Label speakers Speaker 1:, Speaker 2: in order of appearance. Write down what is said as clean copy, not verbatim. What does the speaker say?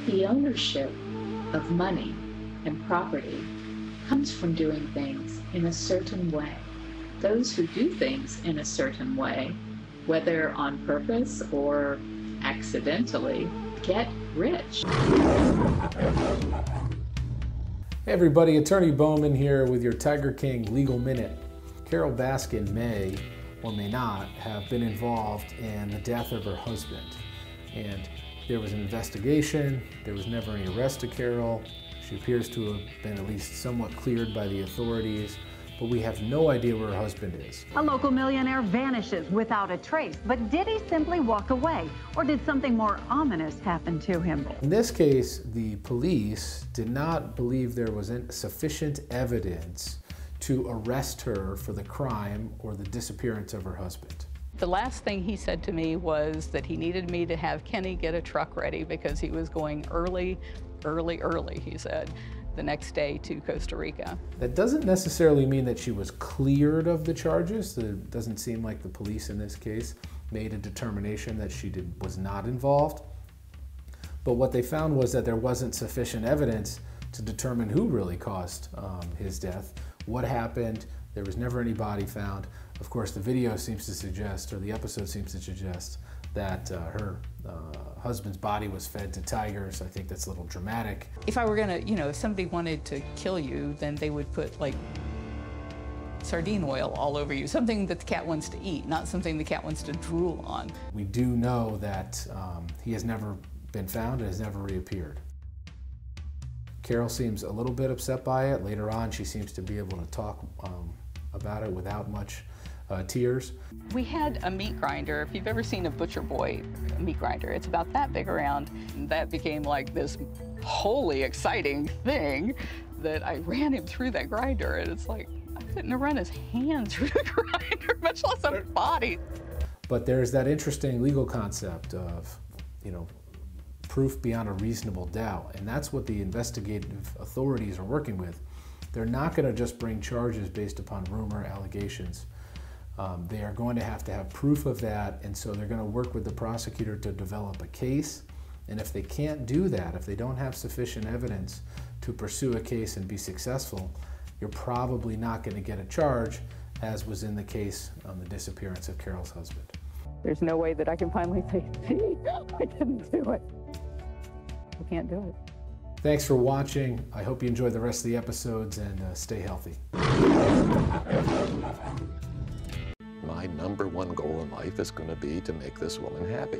Speaker 1: The ownership of money and property comes from doing things in a certain way. Those who do things in a certain way, whether on purpose or accidentally, get rich.
Speaker 2: Hey everybody, Attorney Bowman here with your Tiger King Legal Minute. Carol Baskin may or may not have been involved in the death of her husband. And there was an investigation, there was never any arrest of Carol. She appears to have been at least somewhat cleared by the authorities, but we have no idea where her husband is.
Speaker 3: A local millionaire vanishes without a trace, but did he simply walk away, or did something more ominous happen to him?
Speaker 2: In this case, the police did not believe there was sufficient evidence to arrest her for the crime or the disappearance of her husband.
Speaker 4: The last thing he said to me was that he needed me to have Kenny get a truck ready because he was going early, he said, the next day to Costa Rica.
Speaker 2: That doesn't necessarily mean that she was cleared of the charges. It doesn't seem like the police in this case made a determination that she was not involved. But what they found was that there wasn't sufficient evidence to determine who really caused his death, what happened. There was never any body found. Of course, the video seems to suggest, or the episode seems to suggest, that her husband's body was fed to tigers. I think that's a little dramatic.
Speaker 4: If I were gonna, if somebody wanted to kill you, then they would put like sardine oil all over you, something that the cat wants to eat, not something the cat wants to drool on.
Speaker 2: We do know that he has never been found and has never reappeared. Carol seems a little bit upset by it. Later on, she seems to be able to talk about it without much tears.
Speaker 4: We had a meat grinder. If you've ever seen a Butcher Boy meat grinder, it's about that big around. That became like this wholly exciting thing that I ran him through that grinder, and it's like, I couldn't have run his hand through the grinder, much less a body.
Speaker 2: But there's that interesting legal concept of, proof beyond a reasonable doubt, and that's what the investigative authorities are working with. They're not going to just bring charges based upon rumor, allegations. They are going to have proof of that, and so they're going to work with the prosecutor to develop a case. And if they can't do that, if they don't have sufficient evidence to pursue a case and be successful, you're probably not going to get a charge, as was in the case on the disappearance of Carol's husband.
Speaker 4: There's no way that I can finally say, see, I didn't do it. I can't do it.
Speaker 2: Thanks for watching. I hope you enjoy the rest of the episodes and stay healthy.
Speaker 5: My #1 goal in life is going to be to make this woman happy.